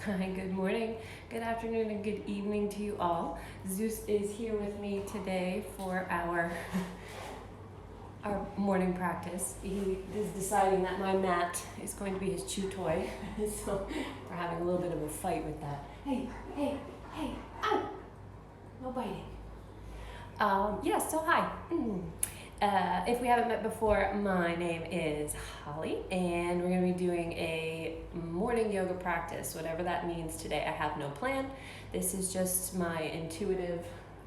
Hi, good morning, good afternoon, and good evening to you all. Zeus is here with me today for our morning practice. He is deciding that my mat is going to be his chew toy, so we're having a little bit of a fight with that. Hey, hey, hey, ow! No biting. So hi. If we haven't met before, my name is Holly, and we're going to be doing a morning yoga practice, whatever that means today. I have no plan. This is just my intuitive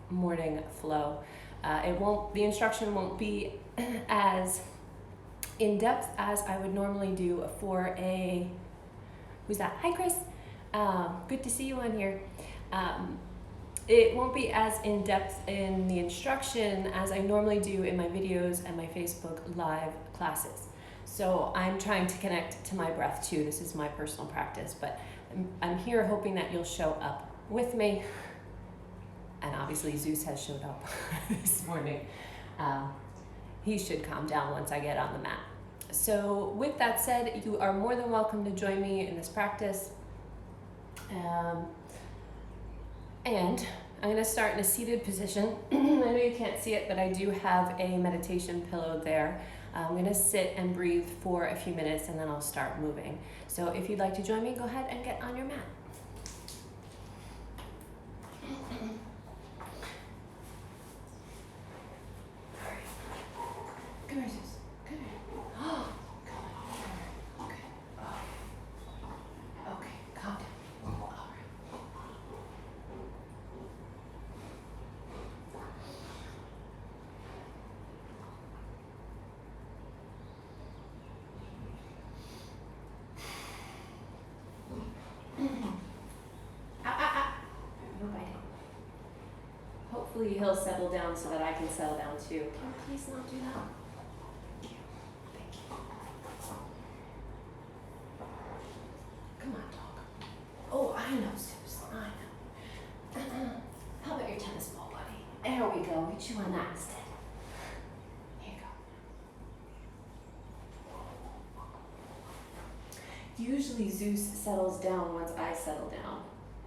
morning flow. The instruction won't be as in depth as I would normally do for who's that? Hi, Chris. Good to see you on here. It won't be as in-depth in the instruction as I normally do in my videos and my Facebook live classes. So I'm trying to connect to my breath too. This is my personal practice, but I'm here hoping that you'll show up with me. And obviously Zeus has showed up this morning. He should calm down once I get on the mat. So with that said, you are more than welcome to join me in this practice. And I'm going to start in a seated position. I know you can't see it, but I do have a meditation pillow there. I'm going to sit and breathe for a few minutes and then I'll start moving. So if you'd like to join me, go ahead and get on your mat. All right. Come here, Zeus. Come here. Oh, come on. Okay. Oh. Okay, calm down. All right. No biting. Hopefully he'll settle down so that I can settle down too. Can you please not do that? Thank you. Thank you. Come on, dog. Oh, I know, Zeus. I know. How about your tennis ball, buddy? There we go. Get you on that instead. Here you go. Usually Zeus settles down once I settle down,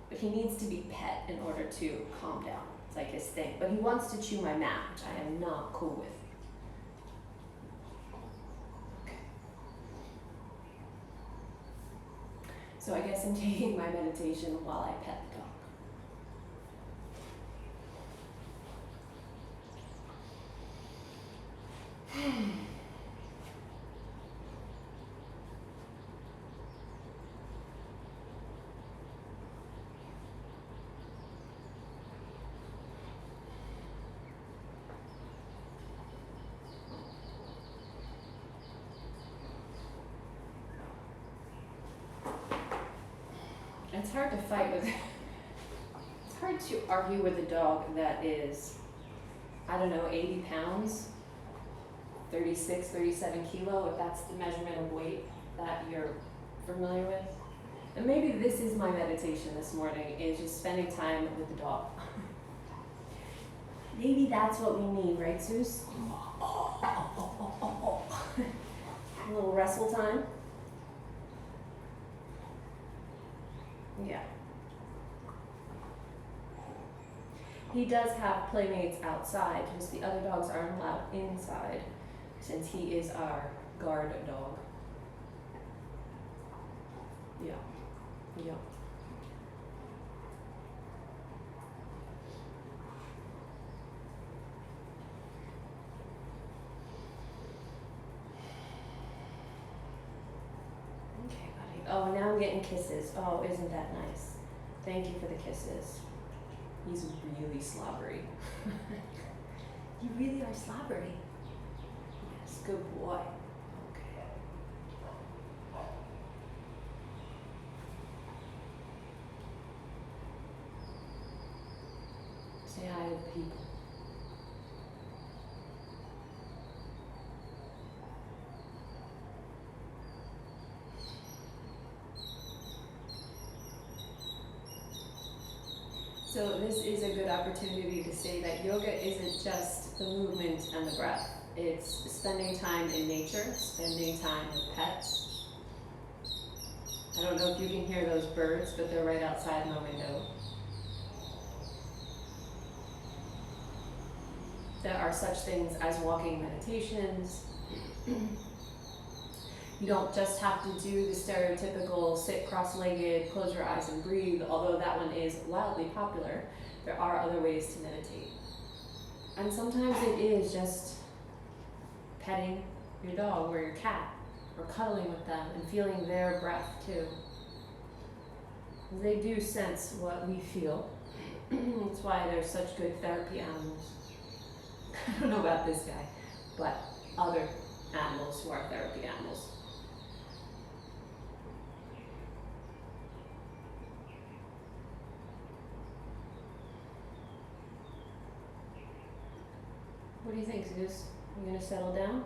but he needs to be pet in order to calm down. It's like his thing. But he wants to chew my mat, which I am not cool with. Okay. So I guess I'm taking my meditation while I pet the dog. It's hard to fight with. It's hard to argue with a dog that is, I don't know, 80 pounds, 36, 37 kilo, if that's the measurement of weight that you're familiar with. And maybe this is my meditation this morning, is just spending time with the dog. Maybe that's what we need, right, Zeus? A little wrestle time. Yeah. He does have playmates outside, because the other dogs aren't allowed inside, since he is our guard dog. Yeah. Yeah. Okay, buddy. Oh, now I'm getting kisses. Oh, isn't that nice? Thank you for the kisses. He's really slobbery. You really are slobbery. Yes, good boy. Okay. Say hi to the people. So this is a good opportunity to say that yoga isn't just the movement and the breath. It's spending time in nature, spending time with pets. I don't know if you can hear those birds, but they're right outside my window. There are such things as walking meditations. You don't just have to do the stereotypical sit cross-legged, close your eyes and breathe, although that one is wildly popular. There are other ways to meditate. And sometimes it is just petting your dog or your cat, or cuddling with them and feeling their breath too. They do sense what we feel. That's why they're such good therapy animals. I don't know about this guy, but other animals who are therapy animals. What do you think, Zeus? You gonna settle down?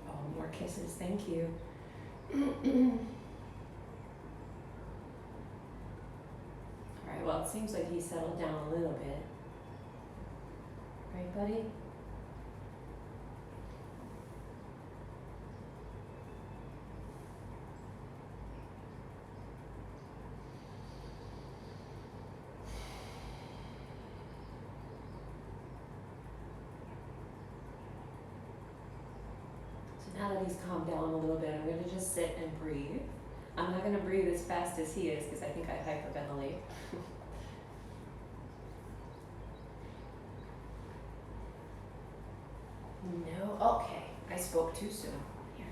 Oh, more kisses, thank you. Alright, well, it seems like he settled down a little bit. Right, buddy? Now that he's calmed down a little bit, I'm going to just sit and breathe. I'm not going to breathe as fast as he is because I think I hyperventilate. No, okay, I spoke too soon. Here,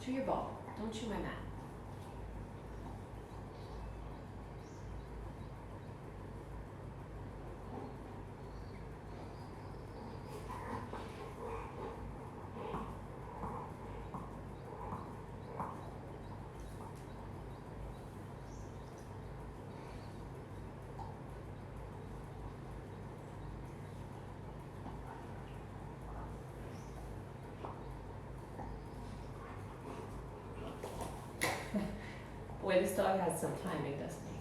chew your ball. Don't chew my mat. Boy, this dog has some timing, doesn't he?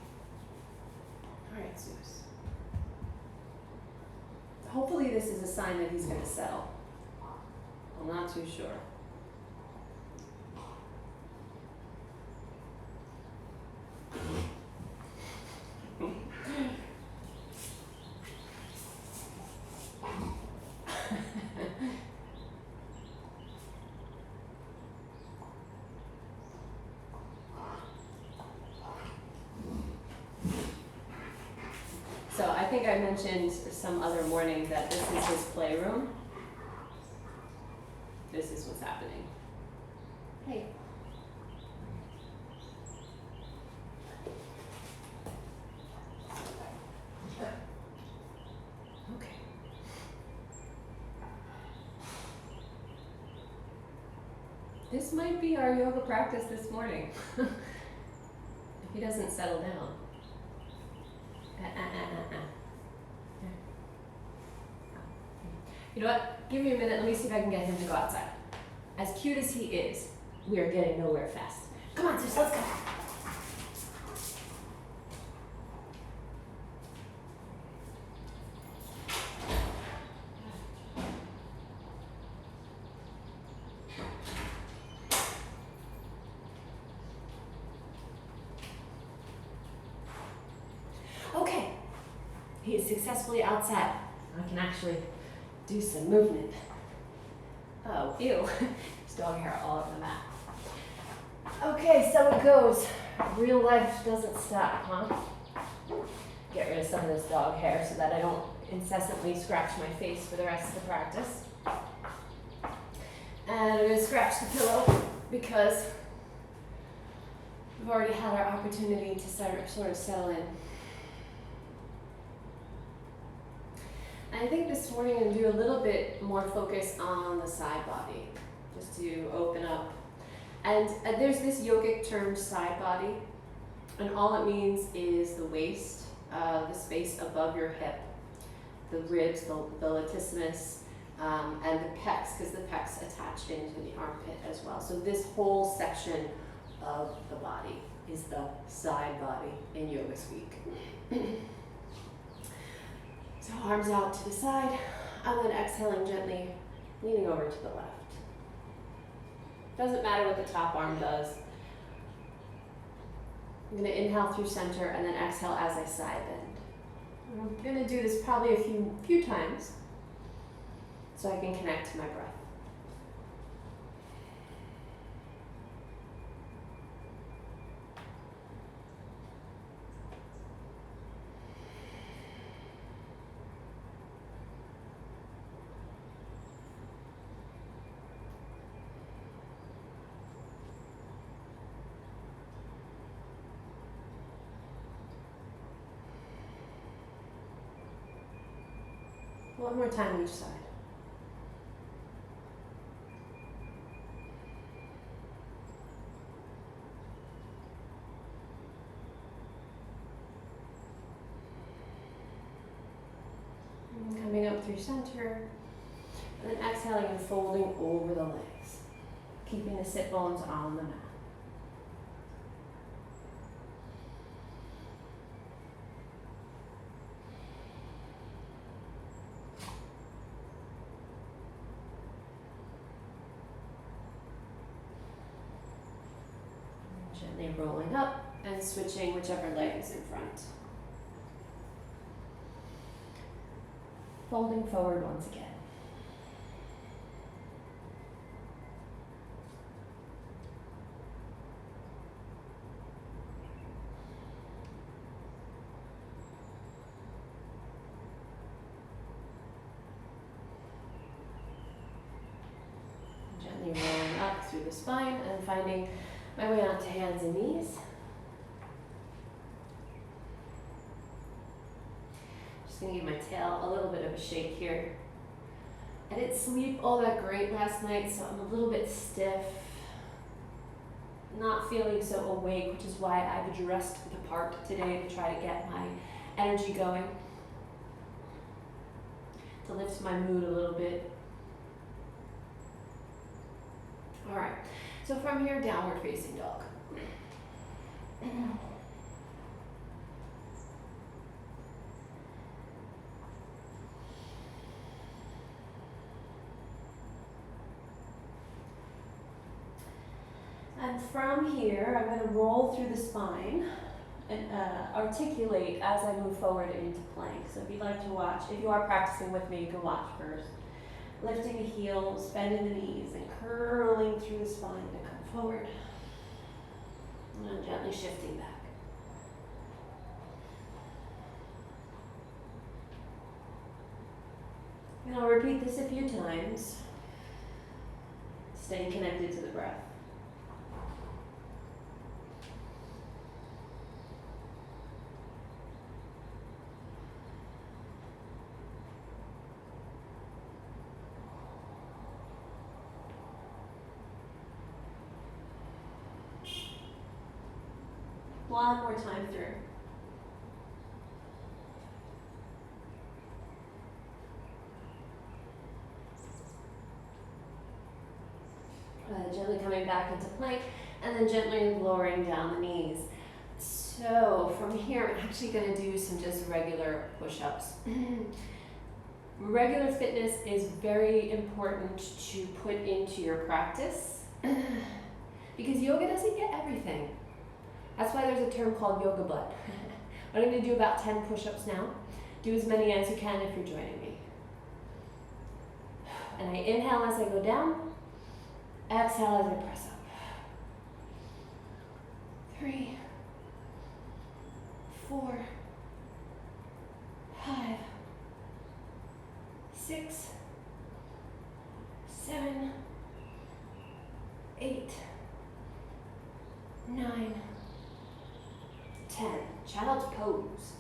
All right, Zeus. Hopefully this is a sign that he's going to settle. I'm not too sure. So I think I mentioned some other morning that this is his playroom. This is what's happening. Hey. Okay. This might be our yoga practice this morning. If he doesn't settle down. You know what? Give me a minute. Let me see if I can get him to go outside. As cute as he is, we are getting nowhere fast. Come on, Zeus, let's go. Okay, he is successfully outside. I can actually do some movement. Oh, ew. There's dog hair all over the mat. Okay, so it goes. Real life doesn't stop, huh? Get rid of some of this dog hair so that I don't incessantly scratch my face for the rest of the practice. And I'm going to scratch the pillow because we've already had our opportunity to sort of settle in. I think this morning I'm going to do a little bit more focus on the side body, just to open up. And there's this yogic term, side body, and all it means is the waist, the space above your hip, the ribs, the latissimus, and the pecs, because the pecs attach into the armpit as well. So this whole section of the body is the side body in yoga speak. So arms out to the side, and then exhaling gently, leaning over to the left. Doesn't matter what the top arm does. I'm going to inhale through center and then exhale as I side bend. I'm going to do this probably a few times so I can connect to my breath. One more time each side. And coming up through center, and then exhaling and folding over the legs, keeping the sit bones on the mat. Gently rolling up and switching whichever leg is in front. Folding forward once again. Gently rolling up through the spine and finding my way onto hands and knees. Just gonna give my tail a little bit of a shake here. I didn't sleep all that great last night, so I'm a little bit stiff. Not feeling so awake, which is why I've dressed the part today to try to get my energy going. To lift my mood a little bit. All right. So from here, downward facing dog. And from here, I'm going to roll through the spine and articulate as I move forward into plank. So if you'd like to watch, if you are practicing with me, you can watch first. Lifting the heels, bending the knees, and curling through the spine to come forward. And gently shifting back. And I'll repeat this a few times, staying connected to the breath. One more time through. Gently coming back into plank and then gently lowering down the knees. So from here, I'm actually going to do some just regular push-ups. Regular fitness is very important to put into your practice because yoga doesn't get everything. That's why there's a term called yoga blood. I'm going to do about 10 push-ups now. Do as many as you can if you're joining me. And I inhale as I go down. Exhale as I press up. 3, 4, 5, 6, 7, 8, 9, 10. Child's pose.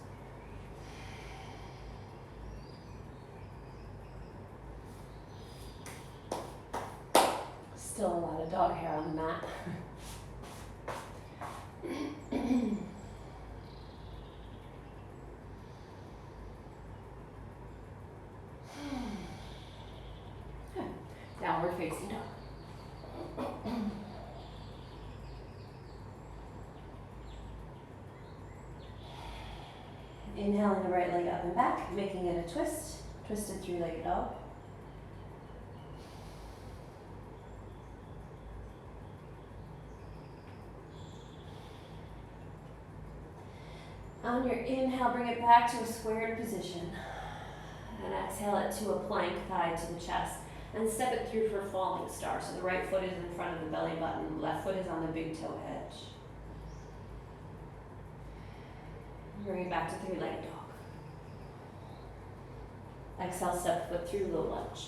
Still a lot of dog hair on the mat. Downward facing dog. Inhaling the right leg up and back, making it a twist. Twisted three-legged dog. On your inhale, bring it back to a squared position. And exhale it to a plank, thigh to the chest. And step it through for falling star. So the right foot is in front of the belly button, left foot is on the big toe edge. Bring it back to three-legged dog. Exhale, step foot through, low lunge.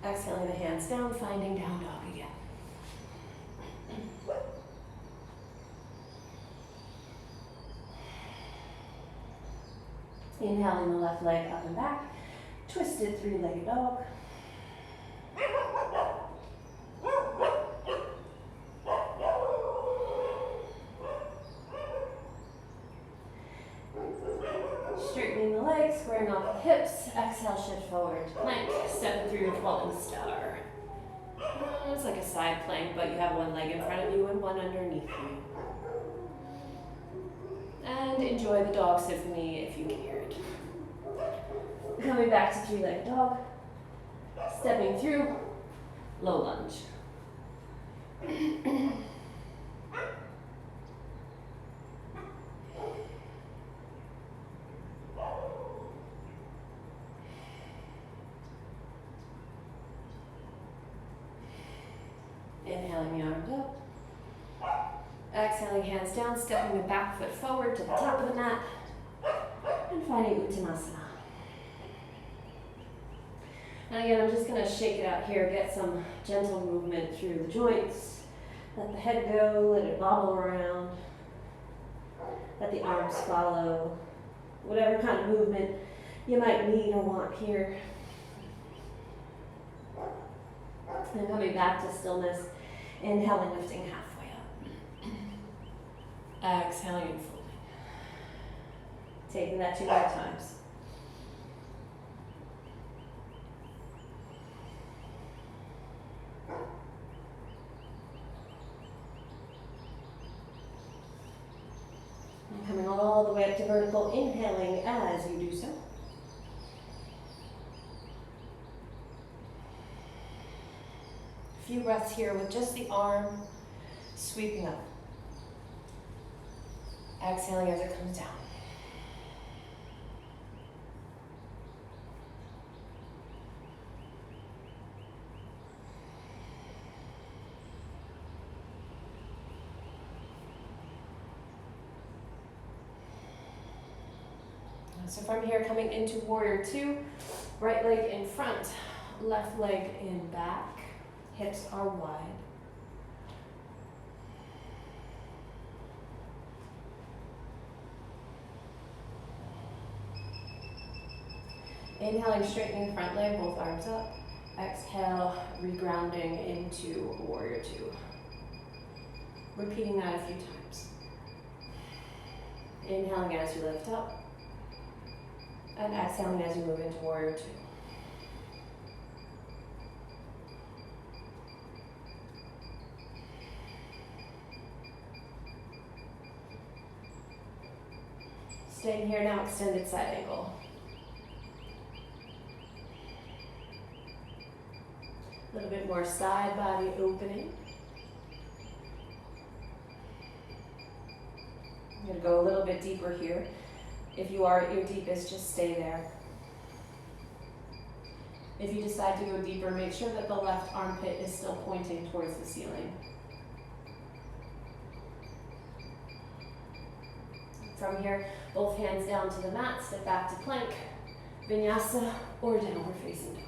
Exhaling the hands down, finding down dog again. Inhaling the left leg up and back, twisted three-legged dog. Straightening the legs, squaring off the hips. Exhale, shift forward, plank, step through your falling star. It's like a side plank, but you have one leg in front of you and one underneath you. And enjoy the dog symphony if you can hear it. Coming back to three-legged dog. Stepping through, low lunge. Inhaling the arms up. Exhaling, hands down, stepping the back foot forward to the top of the mat. And finding Uttanasana. And again, I'm just going to shake it out here, get some gentle movement through the joints. Let the head go, let it bobble around. Let the arms follow. Whatever kind of movement you might need or want here. And coming back to stillness, inhaling, lifting halfway up. Exhaling and folding. Taking that 2 more times. And coming all the way up to vertical, inhaling as you do so. Few breaths here with just the arm sweeping up. Exhaling as it comes down. So from here, coming into warrior two, right leg in front, left leg in back, hips are wide. Inhaling, straightening front leg, both arms up. Exhale, regrounding into warrior two. Repeating that a few times. Inhaling as you lift up. And exhaling as you move into warrior two. Staying here now, extended side angle. A little bit more side body opening. I'm going to go a little bit deeper here. If you are at your deepest, just stay there. If you decide to go deeper, make sure that the left armpit is still pointing towards the ceiling. From here, both hands down to the mat, step back to plank, vinyasa, or downward facing dog.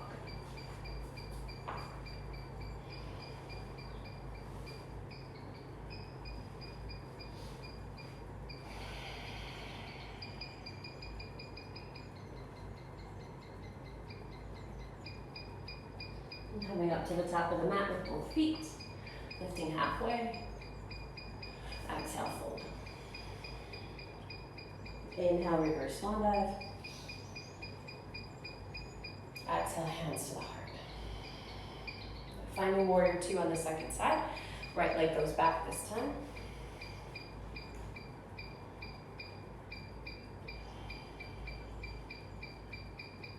And coming up to the top of the mat with both feet, lifting halfway. Exhale, fold. Inhale, reverse swan dive. Exhale, hands to the heart. Finding warrior two on the second side. Right leg goes back this time.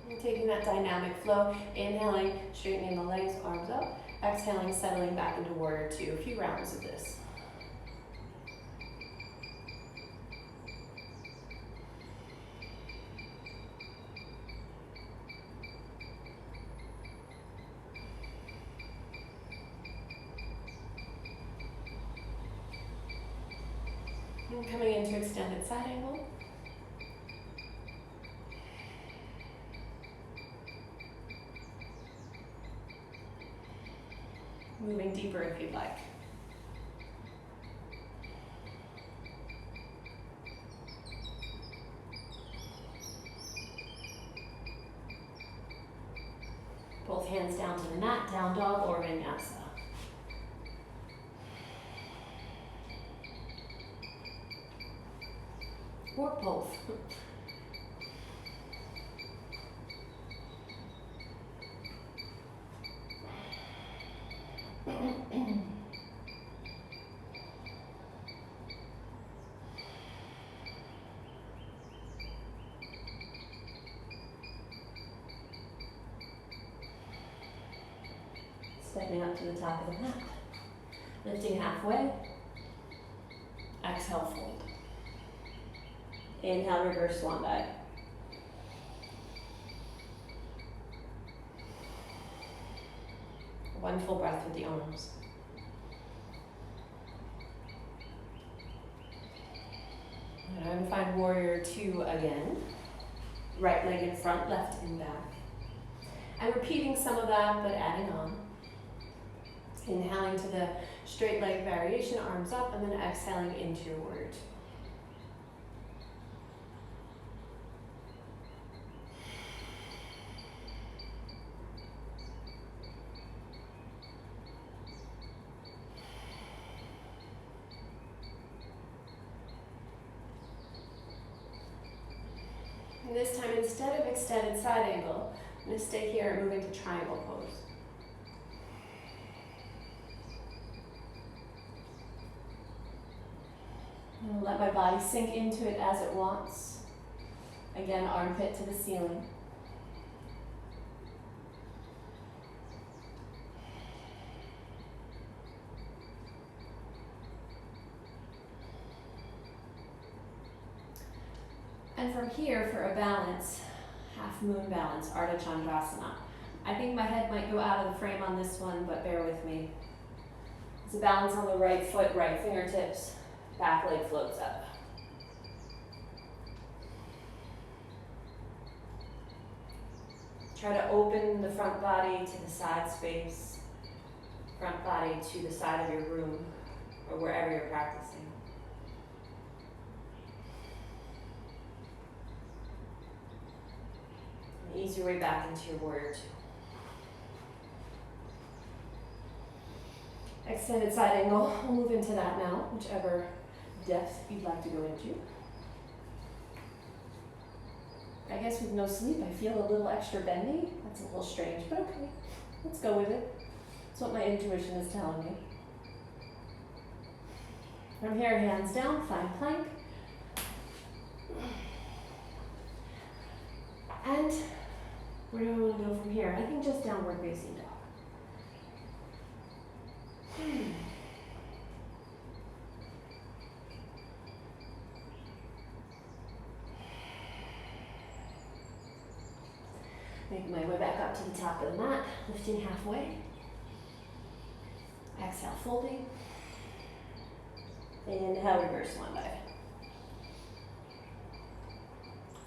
And taking that dynamic flow, inhaling, straightening the legs, arms up. Exhaling, settling back into warrior two. A few rounds of this. And coming into extended side angle. Moving deeper if you'd like. Both hands down to the mat, down dog or vinyasa. Or both. Stepping up to the top of the mat. Lifting halfway. Exhale, fold. Inhale, reverse swan dive. One full breath with the arms. And I'm going to find warrior two again. Right leg in front, left in back. And repeating some of that, but adding on. Inhaling to the straight leg variation, arms up, and then exhaling into your warrior two. And this time, instead of extended side angle, I'm going to stay here and move into triangle pose. And let my body sink into it as it wants. Again, armpit to the ceiling. And from here, for a balance, half moon balance, Ardha Chandrasana. I think my head might go out of the frame on this one, but bear with me. It's a balance on the right foot, right fingertips, back leg floats up. Try to open the front body to the side space, front body to the side of your room, or wherever you're practicing. Ease your way back into your warrior two. Extended side angle, we'll move into that now, whichever depth you'd like to go into. I guess with no sleep, I feel a little extra bendy. That's a little strange, but okay, let's go with it. That's what my intuition is telling me. From here, hands down, find plank. And where do I want to go from here? I think just downward facing dog. Make my way back up to the top of the mat, lifting halfway. Exhale, folding. Inhale, reverse swan dive.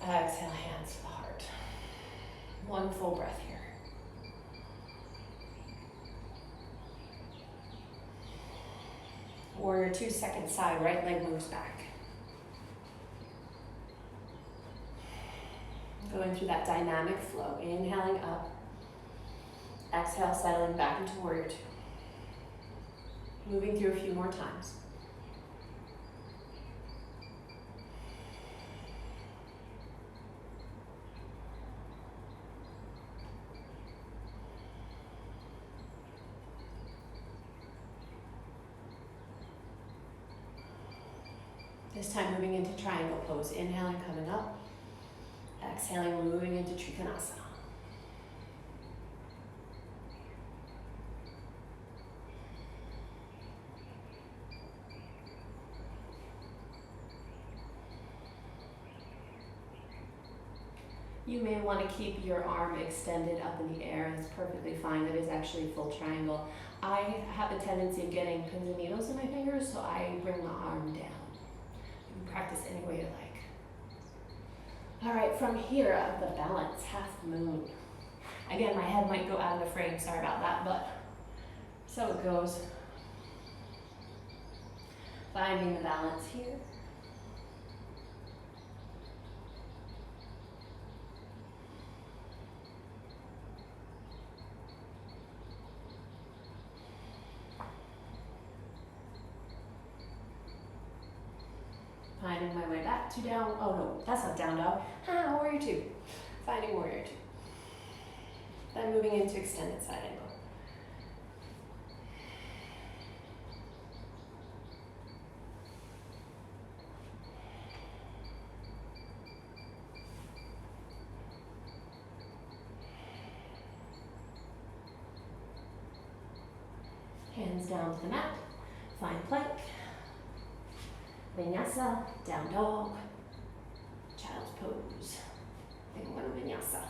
Exhale, hands to the heart. One full breath here. Warrior two, second side, right leg moves back. Going through that dynamic flow, inhaling up. Exhale, settling back into warrior two. Moving through a few more times. This time moving into triangle pose. Inhaling, coming up. Exhaling, moving into Trikonasana. You may want to keep your arm extended up in the air. That's perfectly fine. That is actually a full triangle. I have a tendency of getting pins and needles in my fingers, so I bring the arm down. You can practice any way you like. All right, from here, the balance, half moon. Again, my head might go out of the frame. Sorry about that, but so it goes. Finding the balance here. Finding my way back to down, oh no, that's not down dog. Warrior two. Finding warrior two. Then moving into extended side angle. Hands down to the mat. Find plank. Vinyasa, down dog, child's pose, Lingam Vinyasa.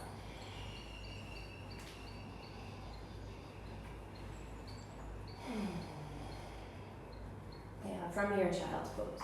Yeah, from here, child's pose.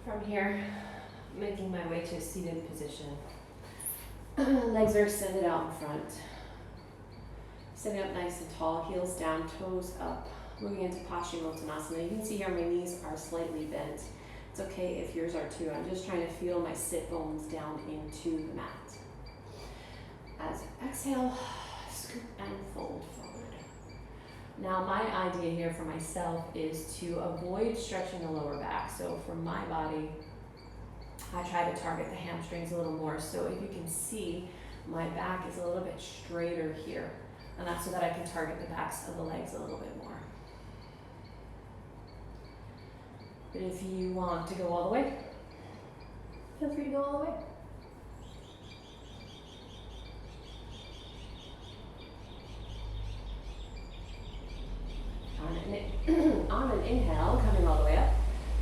From here, making my way to a seated position. Legs are extended out in front. Sitting up nice and tall, heels down, toes up. Moving into Paschimottanasana. You can see here my knees are slightly bent. It's okay if yours are too. I'm just trying to feel my sit bones down into the mat. As you exhale, scoop and fold forward. Now my idea here for myself is to avoid stretching the lower back. So for my body, I try to target the hamstrings a little more. So if you can see, my back is a little bit straighter here. And that's so that I can target the backs of the legs a little bit more. But if you want to go all the way, feel free to go all the way. On an inhale, coming all the way up.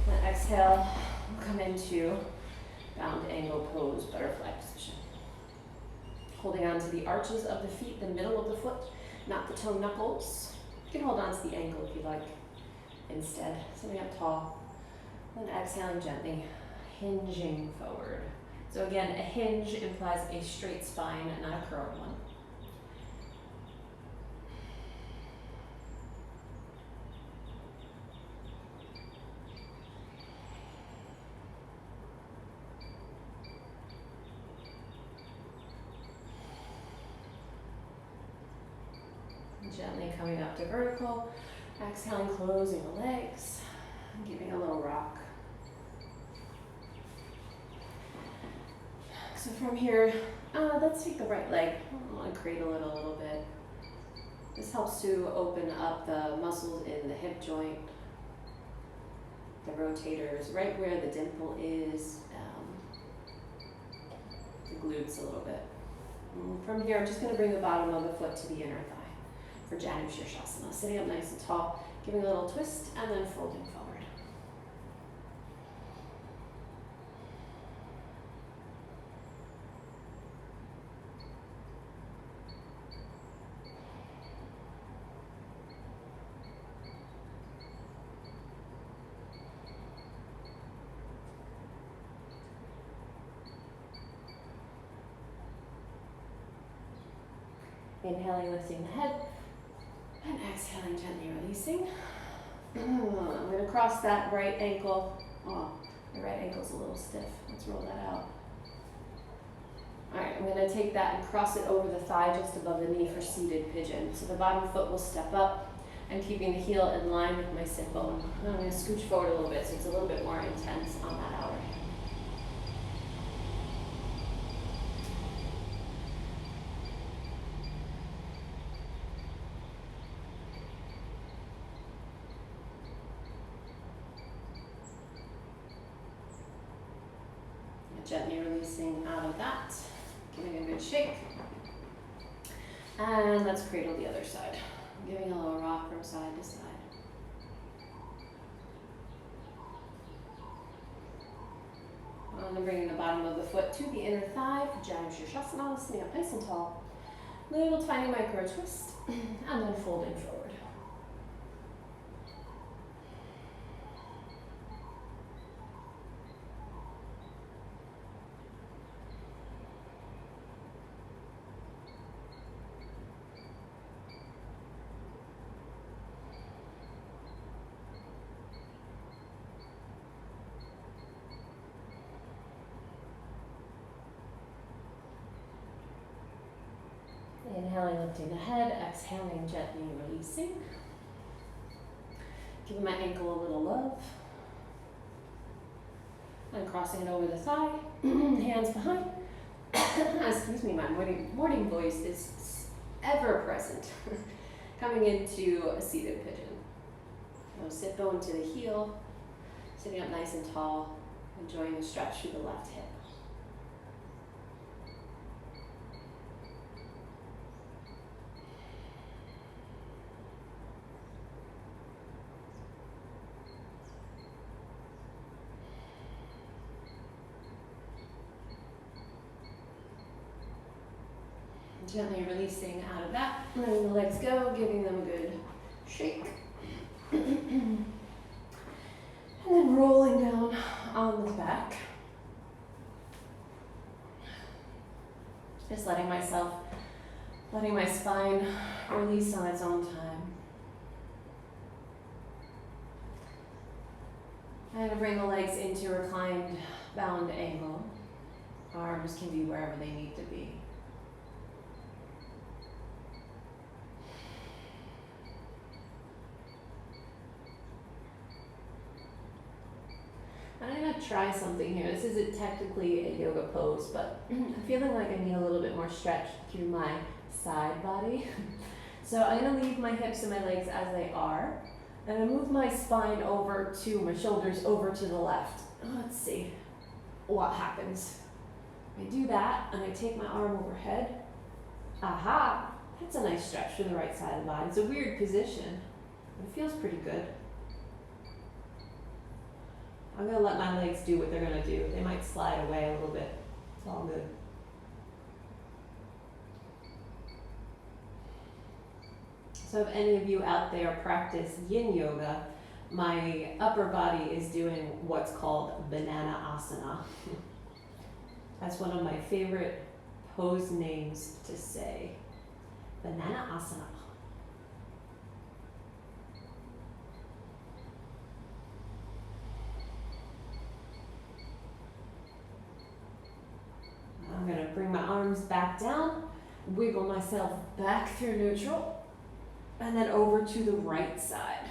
And exhale, we'll come into bound angle pose, butterfly position. Holding on to the arches of the feet, the middle of the foot, not the toe knuckles. You can hold on to the ankle if you like instead. Sitting up tall. Then exhaling gently, hinging forward. So again, a hinge implies a straight spine, not a curled one. Gently coming up to vertical, exhaling, closing the legs, and giving a little rock. So from here, let's take the right leg. I want to cradle it a little bit. This helps to open up the muscles in the hip joint, the rotators, right where the dimple is, the glutes a little bit. And from here, I'm just going to bring the bottom of the foot to the inner thigh. For Janu Shirshasana, sitting up nice and tall, giving a little twist, and then folding forward. Inhaling, lifting the head. And exhaling, gently releasing. I'm going to cross that right ankle. Oh, the right ankle's a little stiff. Let's roll that out. All right, I'm going to take that and cross it over the thigh just above the knee for seated pigeon. So the bottom foot will step up. I'm keeping the heel in line with my sit bone. And I'm going to scooch forward a little bit so it's a little bit more intense on that hour. Gently releasing out of that, giving a good shake. And let's cradle the other side. Giving a little rock from side to side. And bringing the bottom of the foot to the inner thigh, Jai Shirshasana, sitting up nice and tall. Little tiny micro twist, and then folding forward. Inhaling, lifting the head, exhaling, gently releasing. Giving my ankle a little love. And crossing it over the thigh, hands behind. Excuse me, my morning voice is ever present. Coming into a seated pigeon. So sit bone to the heel, sitting up nice and tall, enjoying the stretch through the left hip. Gently releasing out of that, letting the legs go, giving them a good shake. And then rolling down on the back. Just letting my spine release on its own time. I'm going to bring the legs into reclined bound angle. Arms can be wherever they need to be. I'm going to try something here. This isn't technically a yoga pose, but I'm feeling like I need a little bit more stretch through my side body. So I'm going to leave my hips and my legs as they are. And I move my spine over to, my shoulders over to the left. Let's see what happens. I do that, and I take my arm overhead. Aha! That's a nice stretch for the right side of the body. It's a weird position. It feels pretty good. I'm going to let my legs do what they're going to do. They might slide away a little bit. It's all good. So if any of you out there practice yin yoga, my upper body is doing what's called banana asana. That's one of my favorite pose names to say. Banana asana. I'm going to bring my arms back down, wiggle myself back through neutral, and then over to the right side.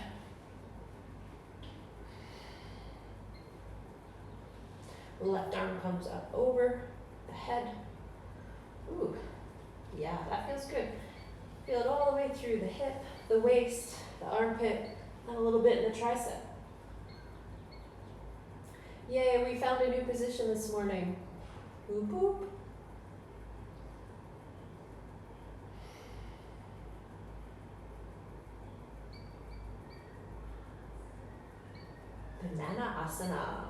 Left arm comes up over the head. Ooh, yeah, that feels good. Feel it all the way through the hip, the waist, the armpit, and a little bit in the tricep. Yay, we found a new position this morning. Boop, boop. Banana asana.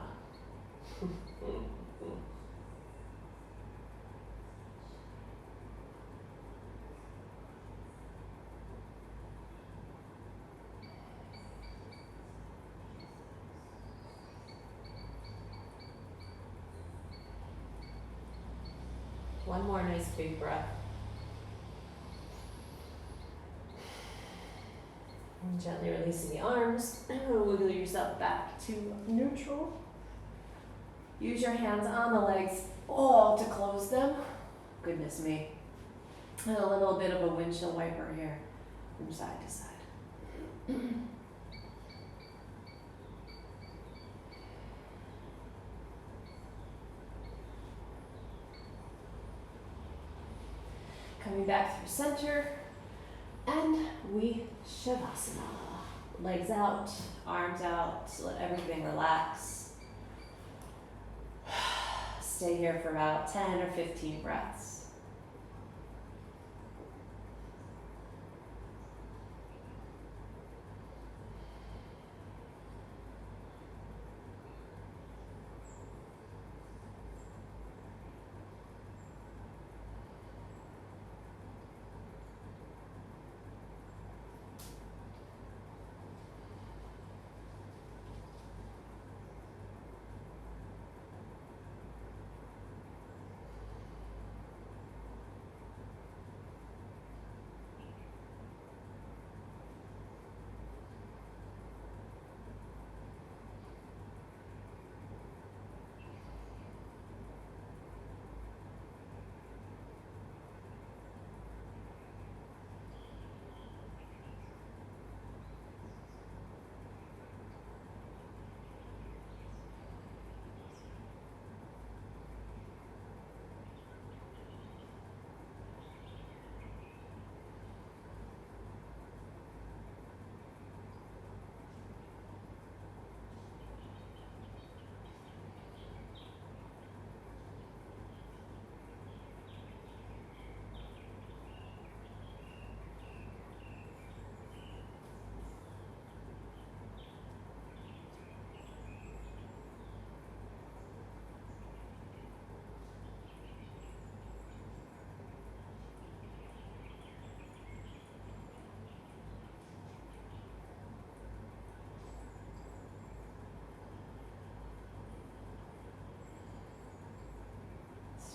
One more nice big breath. And gently releasing the arms. Wiggle yourself back to neutral. Use your hands on the legs, to close them. Goodness me. And a little bit of a windshield wiper here from side to side. Coming back through center, and we Shavasana. Legs out, arms out, let everything relax. Stay here for about 10 or 15 breaths.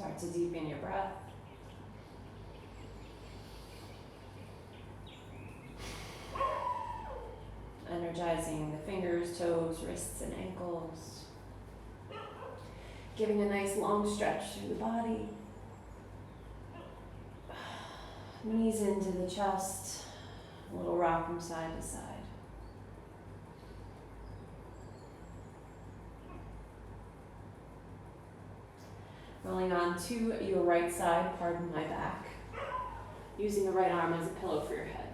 Start to deepen your breath. Energizing the fingers, toes, wrists, and ankles. Giving a nice long stretch through the body. Knees into the chest. A little rock from side to side. Rolling on to your right side, pardon my back. Using the right arm as a pillow for your head.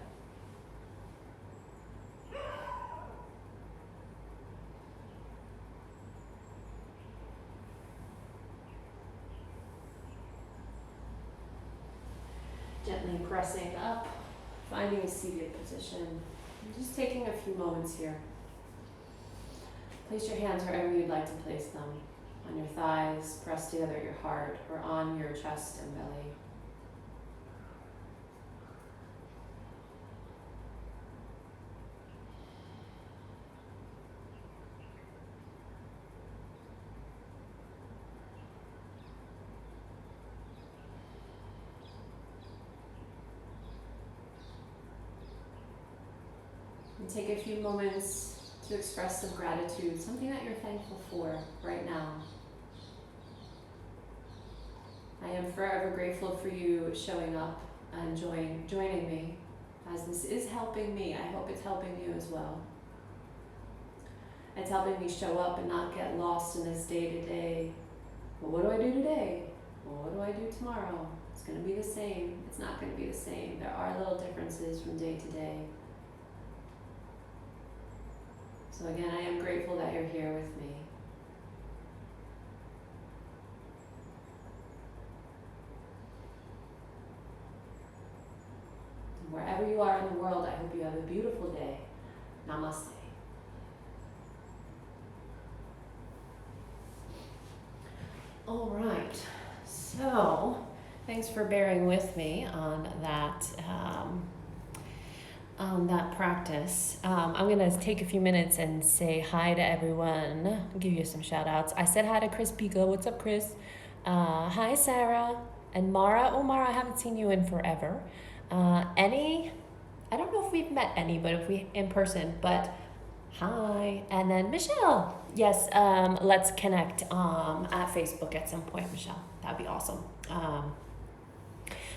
Gently pressing up, finding a seated position. And just taking a few moments here. Place your hands wherever you'd like to place them. On your thighs, press together at your heart, or on your chest and belly. And take a few moments to express some gratitude, something that you're thankful for right now. I am forever grateful for you showing up and joining me, as this is helping me. I hope it's helping you as well. It's helping me show up and not get lost in this day-to-day. Well, what do I do today? Well, what do I do tomorrow? It's going to be the same. It's not going to be the same. There are little differences from day to day. So again, I am grateful that you're here with me. Wherever you are in the world, I hope you have a beautiful day. Namaste. All right, so thanks for bearing with me on that practice. I'm going to take a few minutes and say hi to everyone. I'll give you some shout outs. I said hi to Chris Pico. What's up, Chris? Hi, Sarah. And Mara. Oh, Mara, I haven't seen you in forever. I I don't know if we've met any, but if we in person, but hi. And then Michelle, yes, let's connect at Facebook at some point, Michelle. That'd be awesome.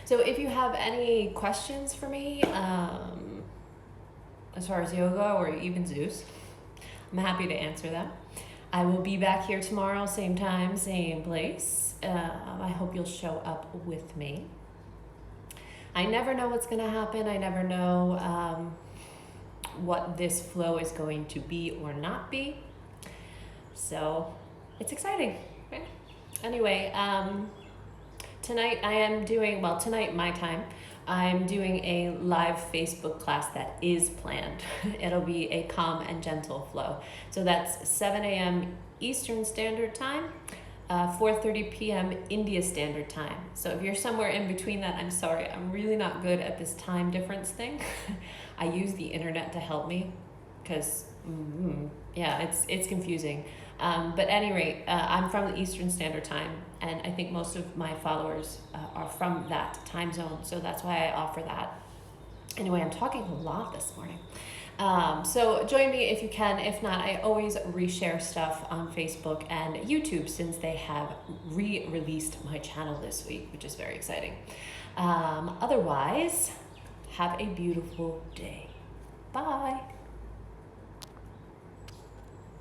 So if you have any questions for me, as far as yoga or even Zeus, I'm happy to answer them. I will be back here tomorrow, same time, same place. I hope you'll show up with me. I never know what's going to happen. I never know what this flow is going to be or not be. So it's exciting. Right? Anyway, tonight I am doing, well, tonight my time, I'm doing a live Facebook class that is planned. It'll be a calm and gentle flow. So that's 7 a.m. Eastern Standard Time, 4:30 p.m. India Standard Time. So if you're somewhere in between that, I'm sorry, I'm really not good at this time difference thing. I use the internet to help me because, yeah, it's confusing. But at any rate, I'm from the Eastern Standard Time, and I think most of my followers are from that time zone, so that's why I offer that. Anyway, I'm talking a lot this morning. So join me if you can. If not, I always reshare stuff on Facebook and YouTube since they have re-released my channel this week, which is very exciting. Otherwise, have a beautiful day. Bye.